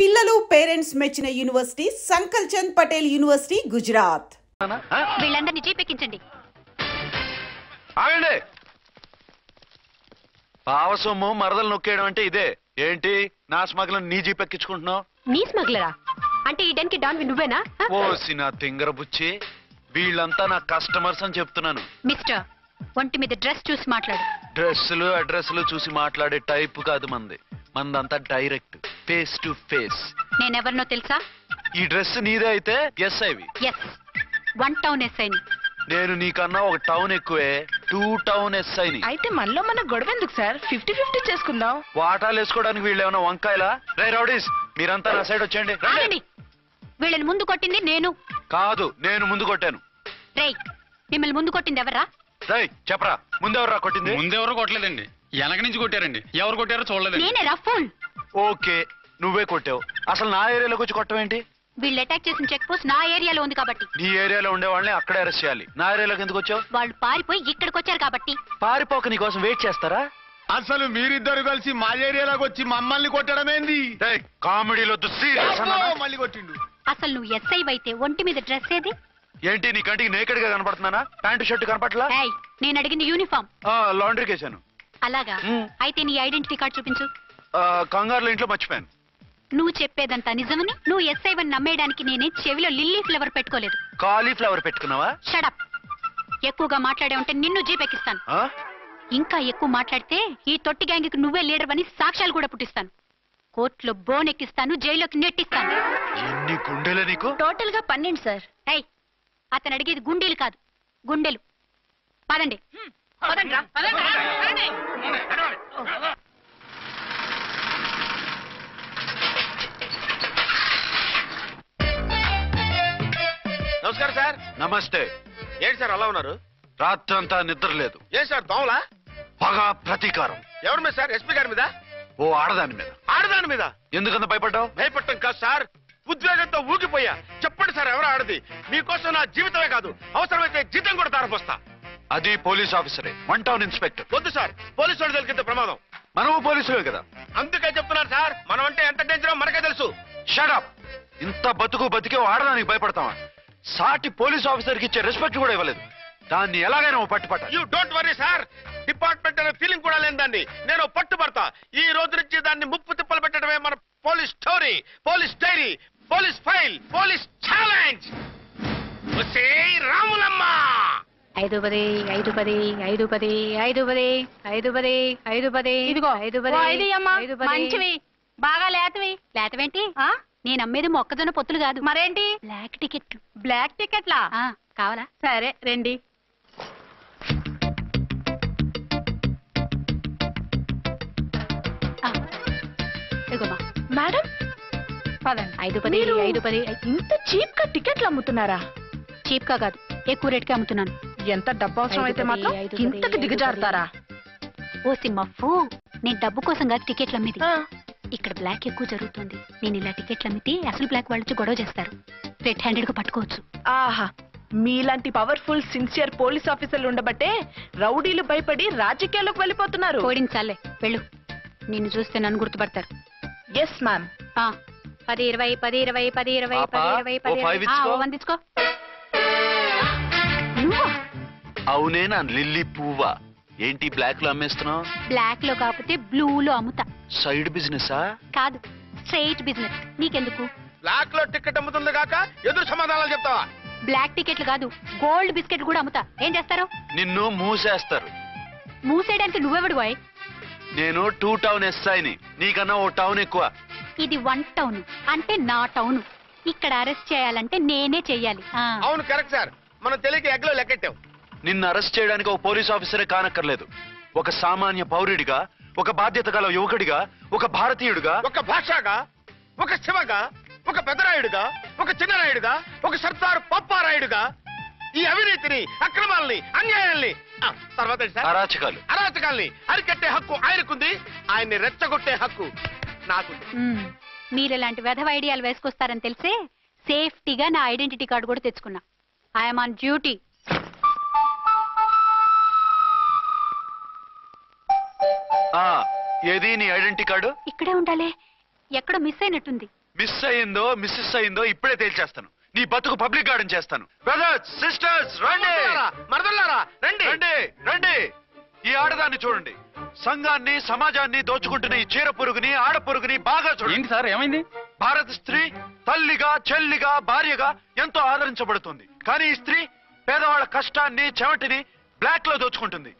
పిల్లలు పేరెంట్స్ మెచ్చిన university సంకల్ Chand Patel university Gujarat. వీళ్ళందరినీ జీపెక్కించండి. ఆగండి. పావసొమ్ము మరదలు నొక్కేయడం అంటే ఇదే. ఏంటి నా స్మగ్లర్ నీ జీపెక్కించుకుంటున్నావు? నీ స్మగ్లరా అంటే ఈ డెన్కి డాన్ నువ్వేనా? ఓసిన తింగర బుచ్చి, వీళ్ళంతా నా కస్టమర్స్ అని చెప్తున్నాను. మిస్టర్, ఒంటి మీద డ్రెస్ చూసి మాట్లాడు. డ్రెస్సులు అడ్రస్లు చూసి మాట్లాడే టైప్ కాదు మంది. మందంతా డైరెక్ట్, ఫేస్ టు ఫేస్. నేనెవరినో తెలుసా? ఈ డ్రెస్ నీదే అయితే ఎస్ఐవి. ఎస్, 1 టౌన్ ఎస్ఐని. నేను నీకన్నా ఒక టౌన్ ఎక్కువే, 2 టౌన్ ఎస్ఐని. అయితే మనలో మన గొడవ ఎందుకు సార్? 50-50 చేసుకుందాం. వాటాలు వేసుకోవడానికి వీళ్ళు ఏమైనా వంకాయలా? రే రౌడీస్, మీరంతా నా సైడ్ వచ్చేయండి. ఆగండి. వీళ్ళని ముందు కొట్టింది నేను కాదు, నేను ముందు కొట్టాను. రేయ్, మిమ్మల్ని ముందు కొట్టింది ఎవరా? రేయ్ చెప్పరా, ముందెవరా కొట్టింది? ముందెవరు కొట్టలేదండి, వెనక నుంచి కొట్టారండి. ఎవరు కొట్టారో చూడలేదండి. నేనే రఫూల్. ఓకే, నువ్వే కొట్టావు. అసలు నా ఏరియాలోకి వచ్చి కొట్టవేంటి? వీళ్ళు అటాక్ చేసిన చెక్ పోస్ట్ నా ఏరియాలో ఉంది కాబట్టి. నీ ఏరియాలో ఉండే వాళ్ళని అక్కడే అరెస్ట్ చేయాలి. నా ఏరియాలోకి ఎందుకు వచ్చావు? వాళ్ళు పారిపోయి ఇక్కడికి వచ్చారు కాబట్టి. పారిపోక నీ కోసం వెయిట్ చేస్తారా? అసలు మీరిద్దరు కలిసి మా ఏరియాలోకి వచ్చి మమ్మల్ని కొట్టడమేంది? కామెడీలో మళ్ళీ కొట్టిండు. అసలు నువ్వు ఎస్ఐ అయితే ఒంటి మీద డ్రెస్ ఏది? ఏంటి నీ కంటికి నేకెడ్ గా కనపడుతున్నానా? Pant shirt కనపట్లా? ఏయ్, నేను అడిగింది యూనిఫామ్. లాండ్రీకి వేసాను. అలాగా? అయితే నీ ఐడెంటిటీ కార్డ్ చూపించు. కంగారులో ఇంట్లో మర్చిపోయాను. నువ్వు చెప్పేదంతా నిజమని, నువ్వు ఎస్ఐ వని నమ్మేయడానికి నేనే చెవిలో లిల్లీ ఫ్లవర్ పెట్టుకోలేదు. కాలీఫ్లవర్ పెట్టుకున్నావా? షడప్. ఎక్కువగా మాట్లాడే ఉంటే నిన్ను జీపెక్కిస్తాను. ఇంకా ఎక్కువ మాట్లాడితే ఈ తొట్టి గ్యాంగ్కి నువ్వే లీడర్ అని సాక్ష్యాలు కూడా పుట్టిస్తాను. కోర్టులో బోన్ ఎక్కిస్తాను, జైల్లోకి నెట్టిస్తాను. ఎన్ని గుండెలు నీకు? టోటల్ గా 12 సార్. ఏయ్, అతను అడిగేది గుండెలు కాదు, గుండెలు. పదండి. నమస్కారం సార్. నమస్తే. ఏంటి సార్ అలా ఉన్నారు? రాత్రంతా నిద్ర లేదు. ఏం సార్ దోమలా? పగ ప్రతీకారం. ఎవరి మీద సార్? ఎస్పీ గారి మీద? ఓ ఆడదాని మీద. ఆడదాని మీద? ఎందుకంత భయపడ్డావు? భయపడటం కాదు సార్, ఉద్వేగంతో ఊగిపోయా. చెప్పండి సార్, ఎవరు ఆడది? మీకోసం నా జీవితమే కాదు, అవసరమైతే జీతం కూడా తారపోస్తా. అది పోలీస్ ఆఫీసరే, 1 టౌన్ ఇన్స్పెక్టర్. వద్దు సార్, పోలీసు వాడు దొరికితే ప్రమాదం. మనము పోలీసులే కదా. అందుకే చెప్తున్నారు సార్, మనం అంటే ఎంత డేంజరో మనకే తెలుసు. షడప్. ఇంత బతికే ఆడదానికి భయపడతావా? సాటి పోలీస్ ఆఫీసర్కి ఇచ్చే రెస్పెక్ట్ కూడా ఇవ్వలేదు. దాన్ని ఎలాగైనా పట్టుపట్ట. You don't worry sir, department అనే ఫీలింగ్ కూడా లేని దాన్ని నేను పట్టుబడతా. ఈ రోజు నుంచి దాన్ని ముప్పు తిప్పలు పెట్టడమే మన police story, police diary, police file, police challenge. Ramulamma 510 510 510 510 510 510. ఇదిగో 510 మంచివి, బాగా లేతవి. లేతవేంటి? నేను అమ్మేది మొక్కజొన్న పొత్తులు కాదు. మరేంటి? బ్లాక్ టికెట్లు. బ్లాక్ టికెట్లా? కావాలా? సరే రండి. ఇదిగోమా మేడం పదండి. 510 510. ఇంత చీప్ గా టికెట్లు అమ్ముతున్నారా? చీప్ గా కాదు, ఎక్కువ రేట్ కి అమ్ముతున్నాను. ఎంత డబ్బు అవసరం అయితే మాత్రం ఇంతకు దిగజారుతారా? ఓ సిమ్మఫు, నేను డబ్బు కోసం కాదు టికెట్లు అమ్మేది. ఇక్కడ బ్లాక్ ఎక్కువ జరుగుతుంది. నేను ఇలా టికెట్లు అమ్మితే అసలు బ్లాక్ వాళ్ళు గొడవ చేస్తారు, రెడ్ హ్యాండెడ్ గా పట్టుకోవచ్చు. ఆహా, మీలాంటి పవర్ఫుల్ సిన్సియర్ పోలీస్ ఆఫీసర్లు ఉండబట్టే రౌడీలు భయపడి రాజకీయాల్లోకి వెళ్ళిపోతున్నారు. ఓడించాలే, వెళ్ళు. నిన్ను చూస్తే నన్ను గుర్తుపడతారు. Yes ma'am. 10 20 10 20 10 20 10 20 10 వందించుకో. అవునే నా లిల్లీ పువ్వా? ఏంటి బ్లాక్ లో అమ్మేస్తున్నావు? బ్లాక్ లో కాకపోతే బ్లూ లో అమ్ముతా. సైడ్ బిజినెసా? కాదు, స్ట్రైట్ బిజినెస్. నీకెందుకు? బ్లాక్ లో టికెట్ అమ్ముతుంది కాక ఎదురు సమాధానాలు చెప్తావా? బ్లాక్ టికెట్లు కాదు, గోల్డ్ బిస్కెట్ కూడా అమ్ముతా. ఏం చేస్తారు? నిన్ను మూసేస్తారు. మూసేయడానికి నువ్వెవడు బాయ్? నేను 2 టౌన్ ఎస్ఐని, నీకన్నా ఓ టౌన్ ఎక్కువ. ఇది 1 టౌన్ అంటే నా టౌన్. ఇక్కడ అరెస్ట్ చేయాలంటే నేనే చెయ్యాలి. అవును, కరెక్ట్ సార్. మనం తెలియక ఎగ్లో లెక్కెట్టాం. నిన్ను అరెస్ట్ చేయడానికి ఒక పోలీస్ ఆఫీసరే కానక్కర్లేదు. ఒక సామాన్య పౌరుడిగా, ఒక బాధ్యత గల యువకుడిగా, ఒక భారతీయుడిగా, ఒక భాషగా, ఒక శివగా, ఒక పెద్దరాయుడుగా, ఒక చిన్నరాయుడుగా, ఒక సర్దార్ పప్పారాయుడుగా ఈ అవినీతిని, అక్రమాలని, అన్యాయాల్ని, తర్వాత అరాచకాల్ని అరికట్టే హక్కు ఆయనకుంది. ఆయన్ని రెచ్చగొట్టే హక్కు నాకుంది. మీరెలాంటి వెధవ ఐడియాలు వేసుకొస్తారని తెలిసే సేఫ్టీగా నా ఐడెంటిటీ కార్డు కూడా తెచ్చుకున్నా. I'm on duty. ఏది నీ ఐడెంటిటీ కార్డు? ఇక్కడే ఉండాలి, ఎక్కడో మిస్ అయినట్టుంది. మిస్ అయిందో మిస్సెస్ అయిందో ఇప్పుడే తేల్చేస్తాను. నీ బతుకు పబ్లిక్ గార్డెన్ చేస్తాను. బ్రదర్స్ సిస్టర్స్ రండి, మరదల్లారా రండి రండి రండి. ఈ ఆడదాన్ని చూడండి. సంఘాన్ని సమాజాన్ని దోచుకుంటున్న ఈ చీర పురుగుని ఆడ పురుగుని బాగా చూడండి. సార్ ఏమైంది? భారత స్త్రీ తల్లిగా చెల్లిగా భార్యగా ఎంతో ఆదరించబడుతుంది. కానీ ఈ స్త్రీ పేదవాళ్ల కష్టాన్ని చెమటిని బ్లాక్ లో దోచుకుంటుంది.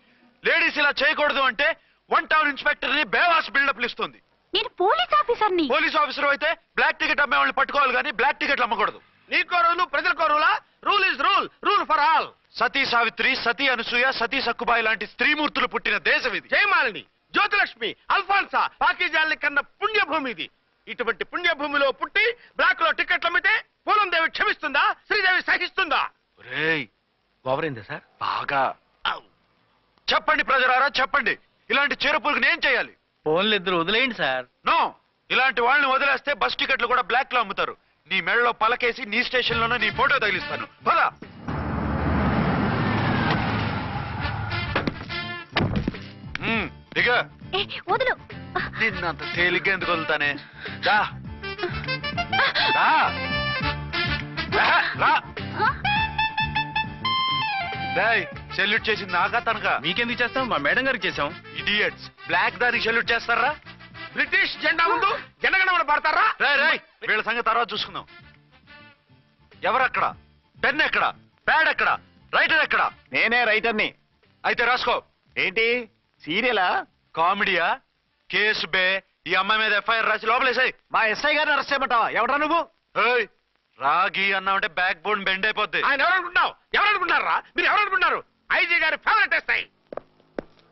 లేడీస్ ఇలా చేయకూడదు అంటే 1 టౌన్ ఇన్స్పెక్టర్ ని బేవాస్ బిల్డప్ ఇస్తుంది. నేను పోలీస్ ఆఫీసర్ని. పోలీస్ ఆఫీసర్ అయితే బ్లాక్ టికెట్ అమ్మే వాళ్ళని పట్టుకోవాలి కానీ బ్లాక్ టికెట్లు అమ్మకూడదు. నీకో రూలు ప్రజలకో రూలా? Rule is rule, rule for all. Sati Savitri, Sati Anasuya, Sati Sakkubai లాంటి స్త్రీమూర్తులు పుట్టిన దేశం ఇది. జయమాలిని, జ్యోతిలక్ష్మి, అల్ఫాన్సా, పాకిజాల్ని కన్న పుణ్యభూమి ఇది. ఇటువంటి పుణ్యభూమిలో పుట్టి బ్లాక్ లో టికెట్లు అమ్మితే పూలందేవి క్షమిస్తుందా? శ్రీదేవి సహిస్తుందా? ఓవరైందా సార్? బాగా చెప్పండి ప్రజలారా, చెప్పండి. ఇలాంటి చీర పురుగుని ఏం చేయాలి? ఫోన్లు ఇద్దరు వదిలేయండి సార్. నో, ఇలాంటి వాళ్ళని వదిలేస్తే బస్ టికెట్లు కూడా బ్లాక్ లో అమ్ముతారు. నీ మెడలో పలకేసి నీ స్టేషన్ లోనే నీ ఫోటో తగిలిస్తాను. పద. దిగా. వదులు. నిన్నంత తేలిగ్గా ఎందుకు వదులుతానే? రా రా రా. సెల్యూట్ చేసింది నాకా తనకా? మీకెందుకు చేస్తాం? మా మేడం గారికి చేసాం. ఇడియట్స్, బ్లాక్ దానికి సెల్యూట్ చేస్తారా? బ్రిటిష్ జెండా ముందు జనగణమన పడతారా? వీళ్ళ సంగతి తర్వాత చూసుకుందాం. ఎవరక్కడ? పెన్ ఎక్కడ? ప్యాడ్ ఎక్కడ? రైటర్ ఎక్కడ? నేనే రైటర్ని. అయితే రాసుకో. ఏంటి సీరియలా? కామెడీయా? కేసు బే. ఈ అమ్మాయి మీద ఎఫ్ఐఆర్ రాసి లోపలేసాయి. మా ఎస్ఐ గారిని అరెస్ట్ చేయమంటావా? ఎవడరా నువ్వు? రాగి అన్నామంటే బ్యాక్ బోన్ బెండ్ అయిపోద్ది. ఆయన ఎవరనుకుంటున్నావు? ఎవరనుకుంటున్నారా మీరు? ఎవరనుకుంటున్నారు? ఐజీ గారి ఫేవరెట్ ఎస్ఐ.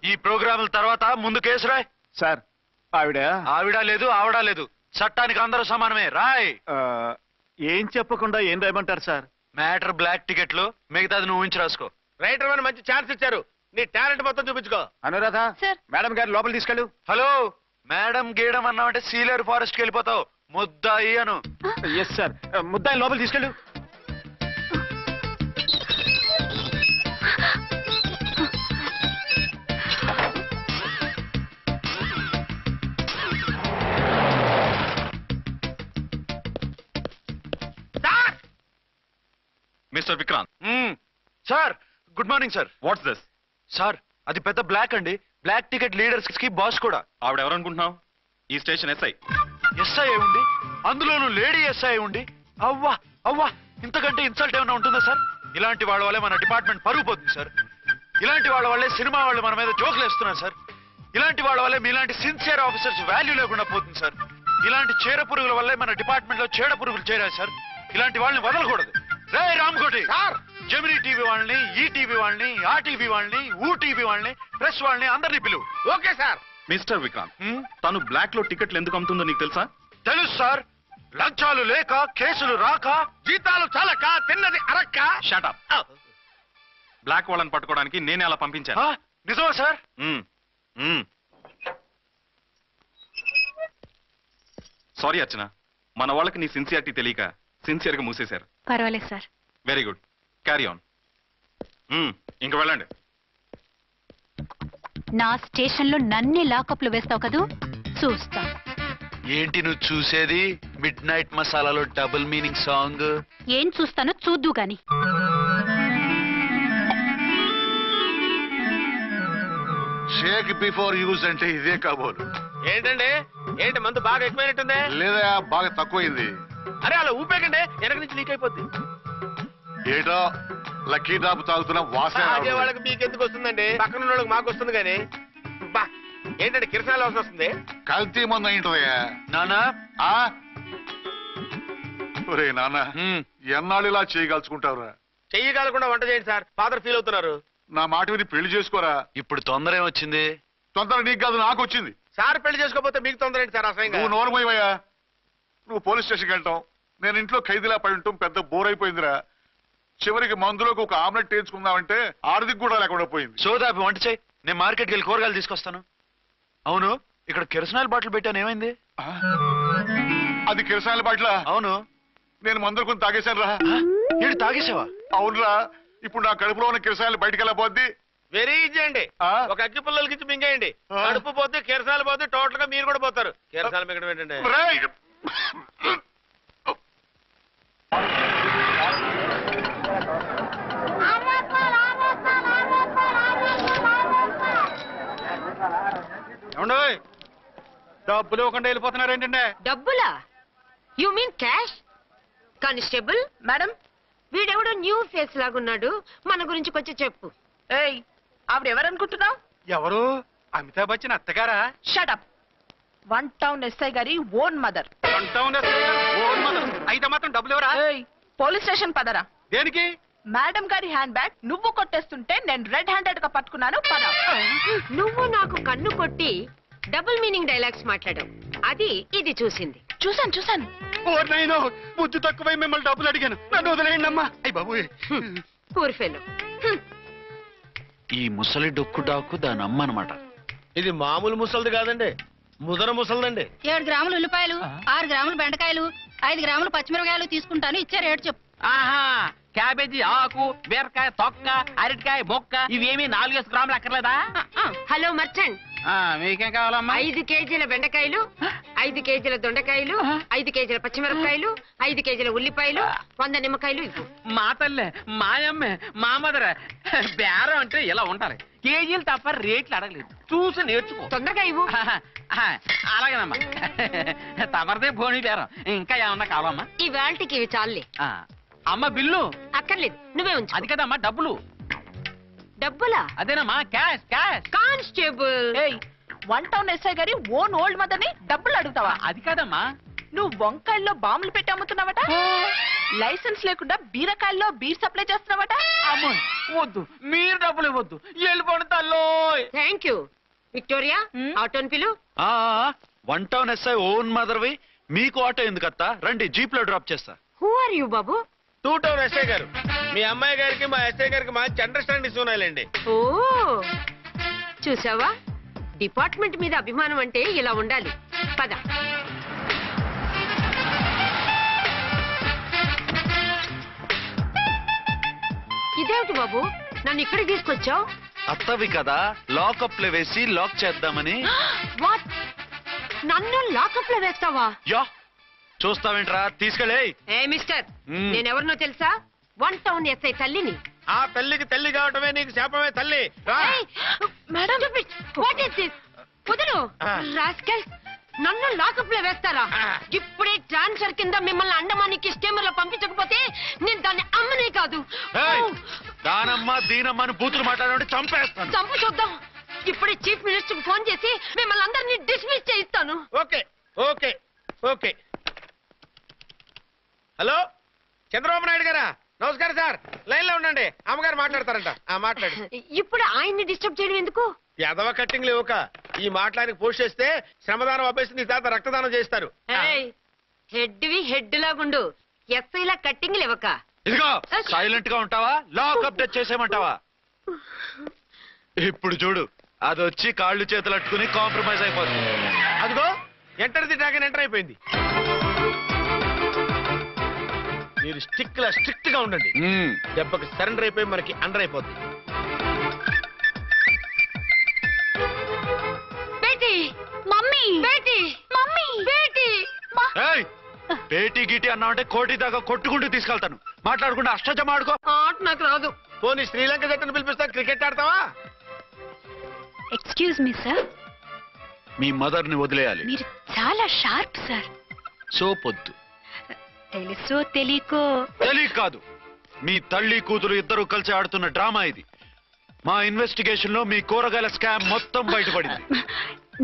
ఈ ప్రోగ్రాముల తర్వాత ముందు కేసు రాయ్. సార్ ఆవిడ లేదు ఆవిడ లేదు, చట్టానికి అందరూ సమానమే. రాయ్. ఏం చెప్పకుండా ఏం రాయమంటారు సార్? మ్యాటర్ బ్లాక్ టికెట్లు, మిగతాది నువ్వు ఊహించి రాసుకో. రైటర్ అని మంచి ఛాన్స్ ఇచ్చారు. నీ టాలెంట్ మొత్తం చూపించుకో. అనురాధ, సార్. మేడం గారు లోపల తీసుకెళ్ళు. హలో, మేడం గీయడం అన్నామంటే సీలేరు ఫారెస్ట్ కి వెళ్ళిపోతావు. ముద్దాయి అను. Yes sir. ముద్దాయి లోపల తీసుకెళ్ళు. Mister Vikrant. Sir, good morning sir. What's this? Sir, అది పెద్ద బ్లాక్ అండి. బ్లాక్ టికెట్ లీడర్స్ కి బాస్ కూడా. ఆవిడ ఎవరనుకుంటున్నావు? ఈ స్టేషన్ ఎస్ఐ. ఎస్ఐ ఉండి, అందులోనూ లేడీ ఎస్ఐ ఉండి, అవ్వా అవ్వా, ఇంతకంటే ఇన్సల్ట్ ఏమైనా ఉంటుందా సార్? ఇలాంటి వాళ్ళ వల్లే మన డిపార్ట్మెంట్ పరుగు పోతుంది సార్. ఇలాంటి వాళ్ళ వల్లే సినిమా వాళ్ళు మన మీద జోకులు వేస్తున్నారు సార్. ఇలాంటి వాళ్ళ వల్లే మీలాంటి సిన్సియర్ ఆఫీసర్స్ వాల్యూ లేకుండా పోతుంది సార్. ఇలాంటి చీడ పురుగుల వల్లే మన డిపార్ట్మెంట్ లో చీడ పురుగులు చేరారు సార్. ఇలాంటి వాళ్ళని వదలకూడదు. రే రామ్కోటి సార్, జమినీ టీవీ వాళ్ళని, ఈ టీవీ వాళ్ళని, ఆ టీవీ వాళ్ళని, ఊ టీవీ వాళ్ళని, ప్రెస్ వాళ్ళని అందరినీ పిలువు. Okay sir. మిస్టర్ విక్రాంత్, తను బ్లాక్ లో టికెట్లు ఎందుకు అమ్ముతుందో నీకు తెలుసా? తెలుసు సార్. లంచాలు లేక, కేసులు రాక, జీతాలు చాలక, తిన్నది అరక్క. షటప్. బ్లాక్ వాళ్ళని పట్టుకోవడానికి నేనే అలా పంపించాను. నిజమా సార్? సారీ అర్చన, మన వాళ్ళకి నీ సిన్సియారిటీ తెలియక సిన్సియర్ గా మూసేశారు. పర్వాలేదు sir. Very good, carry on. ఇంక వెళ్ళండి. నా స్టేషన్ లో నన్నే లాకప్ లో వేస్తావు కదూ, చూస్తా. ఏంటి నువ్వు చూసేది? మిడ్ నైట్ మసాలాలో డబుల్ మీనింగ్ సాంగ్. ఏం చూస్తానో చూద్దు గాని. షేక్ బిఫోర్ యూజ్ అంటే ఇదే కాబోలు. ఏంటండి, ఏంటి మందు బాగా ఎక్కువైనట్టుందే? లేదా బాగా తక్కువైంది. అరే అలా ఊపేకండి, వెనక నుంచి లీక్ అయిపోద్ది. ఏటో లక్కీ డ్రాప్ తాగుతున్న వాసన. అదే వాళ్ళకి మీకెందుకు వస్తుందండి? పక్కన ఉన్న వాళ్ళకి మాకు వస్తుంది కానీ. బా, ఏంటంటే కిరసనాలు అవసరం వస్తుంది. కల్తీ మందు అయింటదయ్యా నానా. ఒరే నాన్న, ఎన్నాళ్ళు ఇలా చేయగలుచుకుంటావురా? చెయ్యగలకుండా వంట చేయండి సార్, ఫాదర్ ఫీల్ అవుతున్నారు. నా మాట విని పెళ్లి చేసుకోరా. ఇప్పుడు తొందర ఏమొచ్చింది? తొందర నీకు కాదు, నాకు వచ్చింది. సార్ పెళ్లి చేసుకోకపోతే మీకు తొందర ఏంటి సార్? అసలు నువ్వు నోరుమోయ్యా. నువ్వు పోలీస్ స్టేషన్కి వెళ్తాం, నేను ఇంట్లో ఖైదీలా పడి ఉంటాం. పెద్ద బోర్ అయిపోయిందిరా. చివరికి మందులోకి ఒక ఆమ్లెట్ వేయించుకుందామంటే ఆర్థిక కూడా లేకుండా పోయింది. సోదాపి వంట చేయి, నేను మార్కెట్కి వెళ్ళి కూరగాయలు తీసుకొస్తాను. అవును, ఇక్కడ కిరసనాయిల్ బాటిల్ పెట్టాను, ఏమైంది? అది కిరసనాయిల్ బాటిల్? అవును, నేను మందులు కొని తాగేశాను రా. ఏంటి తాగేసావా? అవునురా. ఇప్పుడు నా కడుపులో ఉన్న కిరసనాయిల్ బయటకు వెళ్ళబోద్ది. వెరీ ఈజీ అండి. ఒక అగ్గి పుల్లలకి ఇచ్చి మింగేయండి, కడుపు పోతే కిరసాలు పోతే టోటల్ గా మీరు కూడా పోతారు. కిరసాలు మింగడం ఏంటండి? డబ్బులు ఇవ్వకుండా వెళ్ళిపోతున్నారు ఏంటంటే? డబ్బులా? You mean cash? Constable madam వీడెవడో న్యూ ఫేస్ లాగున్నాడు, మన గురించి కొంచెం చెప్పు. ఏయ్ ఆవిడ ఎవరనుకుంటున్నావు? ఎవరు? అమితాబ్ బచ్చన్ అత్తగారా? షటప్. 1 టౌన్ ఎస్ఐ గారి ఓన్ మదర్. అయితే మాత్రం డబ్బులు ఎవరా? ఏయ్ పోలీస్ స్టేషన్ పదరా. దేనికి? మేడం గారి హ్యాండ్ బ్యాగ్ నువ్వు కొట్టేస్తుంటే నేను రెడ్ హ్యాండెడ్ గా పట్టుకున్నాను. పద. నువ్వు నాకు కన్ను కొట్టి డబుల్ మీనింగ్ డైలాగ్స్ మాట్లాడావు, అది ఇది చూసింది. చూసాను. బుద్ధి తక్కువై మిమ్మల్ని డబ్బులు అడిగాను, నన్ను వదిలేయండి అమ్మా. అయ్యి బాబు, పూర్ ఫెలో. ఈ ముసలి డొక్కు డాకు దాని అమ్మ అనమాట. ఇది మామూలు ముసలిది కాదండి, ముదర ముసలిదండి. 7 గ్రాములు ఉల్లిపాయలు, 6 గ్రాములు బెండకాయలు, 5 గ్రాములు పచ్చిమిరపకాయలు తీసుకుంటాను. ఇచ్చే రేటు చెప్పు. ఆహా, క్యాబేజీ ఆకు, బీరకాయ తొక్క, అరటికాయ బొక్క ఇవేమి 4 గ్రాములు అక్కర్లేదా? హలో మర్చెంట్, మీకేం కావాలమ్మా? 5 కేజీల బెండకాయలు, 5 కేజీల దొండకాయలు, 5 కేజీల పచ్చిమిరపకాయలు, 5 కేజీల ఉల్లిపాయలు, 100 నిమ్మకాయలు ఇవ్వు. మా తల్లే, మాయమ్మే, మా మదర బేరం అంటే ఇలా ఉంటారు. కేజీలు తప్ప రేట్లు అడగలేదు, చూసి నేర్చుకో. తొందరగా ఇవ్వు. అలాగేనమ్మా. తమరిదే భోని బేరం. ఇంకా ఏమన్నా కావాలమ్మా? ఈ వేల్టికి ఇవి చాలే. అమ్మ బిల్లు అక్కర్లేదు, నువ్వే ఉంచు. అది కదమ్మా డబ్బులు. డబ్బులా? అదేనమ్మా క్యాష్. కానిస్టేబుల్, ఏయ్ 1 టౌన్ ఎస్ఐ గారి ఓన్ ఓల్డ్ మదర్ ని డబ్బులు అడుగుతావా? అది కాదమ్మా. నువ్వు వంకాయల్లో బాంబులు పెట్టి అమ్ముతున్నావట, లైసెన్స్ లేకుండా బీరకాయల్లో బీర్ సప్లై చేస్తున్నావట. అమ్మో వద్దు, మీరు డబ్బులు ఇవ్వద్దు, వెళ్ళిపోండి తల్లో. Thank you. విక్టోరియా, ఆటోన్ పిలు. 1 టౌన్ ఎస్ఐ ఓన్ మదర్వి, మీకు ఆటో ఎందుకత్తా? రండి, జీప్ లో డ్రాప్ చేస్తా. హూ ఆర్ యూ బాబు? 2 టౌన్ ఎస్ఐ గారు, మీ అమ్మాయి గారికి మా ఎస్ఐ గారికి మంచి అండర్స్టాండింగ్ ఉన్నాయండి. ఓ చూసావా, డిపార్ట్మెంట్ మీద అభిమానం అంటే ఇలా ఉండాలి. పద. ఇదేమిటి బాబు, నన్ను ఇక్కడికి తీసుకొచ్చావు? అత్తవి కదా, లాకప్ లో వేసి లాక్ చేద్దామని. వాట్? నన్ను లాకప్ లో వేస్తావా? యా, చూస్తావేంట్రా, తీసుకెళ్ళే. ఏ మిస్టర్, నేనెవరినో తెలుసా? 1 టౌన్ ఎస్ఐ తల్లిని. ఆ తల్లికి తల్లి కావటమే నీకు శాపమే తల్లి. రా. Madam, what is this? కుదరు రాస్కల్, నన్ను లాకప్ లో వేస్తారా? ఇప్పుడే ట్రాన్స్ఫర్ కింద మిమ్మల్ని అండమానికి స్టీమర్ లో పంపించకపోతే నేను దాన్ని అమ్మనే కాదు. దానమ్మ దీనమ్మని బూతులు మాట్లాడే చంపేస్తాను. చంపు చూద్దాం. ఇప్పుడే చీఫ్ మినిస్టర్ కి ఫోన్ చేసి మిమ్మల్ని అందరినీ డిస్మిస్ చేయిస్తాను. Okay okay okay. Hello, Chandrababu Naidu గారా? నమస్కారం సార్, లైన్ లో ఉండండి, అమ్మగారు మాట్లాడతారంట. మాట్లాడు. ఇప్పుడు ఆయన్ని డిస్టర్బ్ చేయడం ఎందుకు? ఎదవ కట్టింగ్ లేవుక ఈ మాట్లాడికి పోస్ట్ చేస్తే శ్రమదానం అభ్యసి నీ తాత రక్తదానం చేస్తారు. హెడ్ లాగుండు, ఎస్ఐలా కట్టింగ్ లేవక. ఇదిగో సైలెంట్ గా ఉంటావా, లాక్ అప్డేట్ చేసేయమంటావా? ఇప్పుడు చూడు, అది వచ్చి కాళ్ళు చేతులు అట్టుకుని కాంప్రమైజ్ అయిపోతుంది. అదిగో ఎంటర్ ది డ్రాగన్ ఎంటర్ అయిపోయింది. మీరు స్ట్రిక్ట్ గా ఉండండి, దెబ్బకి సరెండర్ అయిపోయి మనకి అండర్ అయిపోద్ది. బేటీ, మమ్మీ, బేటీ, మమ్మీ, బేటీ. పేటీ గిటి అన్నామంటే కోటి దాకా కొట్టుకుంటూ తీసుకెళ్తాను. మాట్లాడుకుంటూ అష్టజమ ఆడుకో. ఆట నాకు రాదు. పోనీ శ్రీలంక జట్టును పిలిపిస్తా, క్రికెట్ ఆడతావా? ఎక్స్క్యూజ్ మీ సార్, మీ మదర్ ని వదిలేయాలి. మీరు చాలా షార్ప్ సార్. సోపొద్దు. తెలుసో తెలియకో. తెలియక కాదు, మీ తల్లి కూతురు ఇద్దరు కలిసి ఆడుతున్న డ్రామా ఇది. మా ఇన్వెస్టిగేషన్ లో మీ కూరగాయల స్కామ్ మొత్తం బయటపడింది.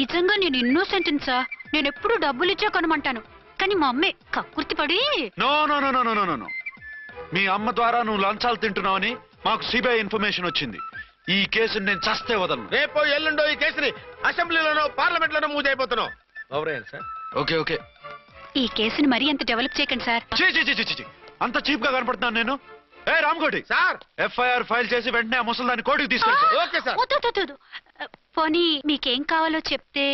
నిజంగా నేను ఇన్నోసెంట్ సార్. నేను ఎప్పుడు డబ్బులు ఇచ్చా కొనమంటాను, కానీ మా అమ్మే కక్కుర్తి పడి. No no no no no no no. మీ అమ్మ ద్వారా నువ్వు లంచాలు తింటున్నావని మాకు సిబిఐ ఇన్ఫర్మేషన్ వచ్చింది. ఈ కేసుని నేను చస్తే వదలను. రేపో ఎల్లుండో ఈ కేసుని అసెంబ్లీలోనో పార్లమెంట్ లోనో మూవ్ అయిపోతున్నావు. Sir okay okay. ఈ కేసుని మరీ అంత డెవలప్ చేయకండి సార్. అంత చీప్ గా కనపడుతున్నాను నేను? ఏ రామ్కోటి సార్, ఎఫ్ఐఆర్ ఫైల్ చేసి వెంటనే ఆ ముసలిదాన్ని కోర్టుకి తీసుకెళ్తా. Okay sir. పోనీ మీకేం కావాలో చెప్తే.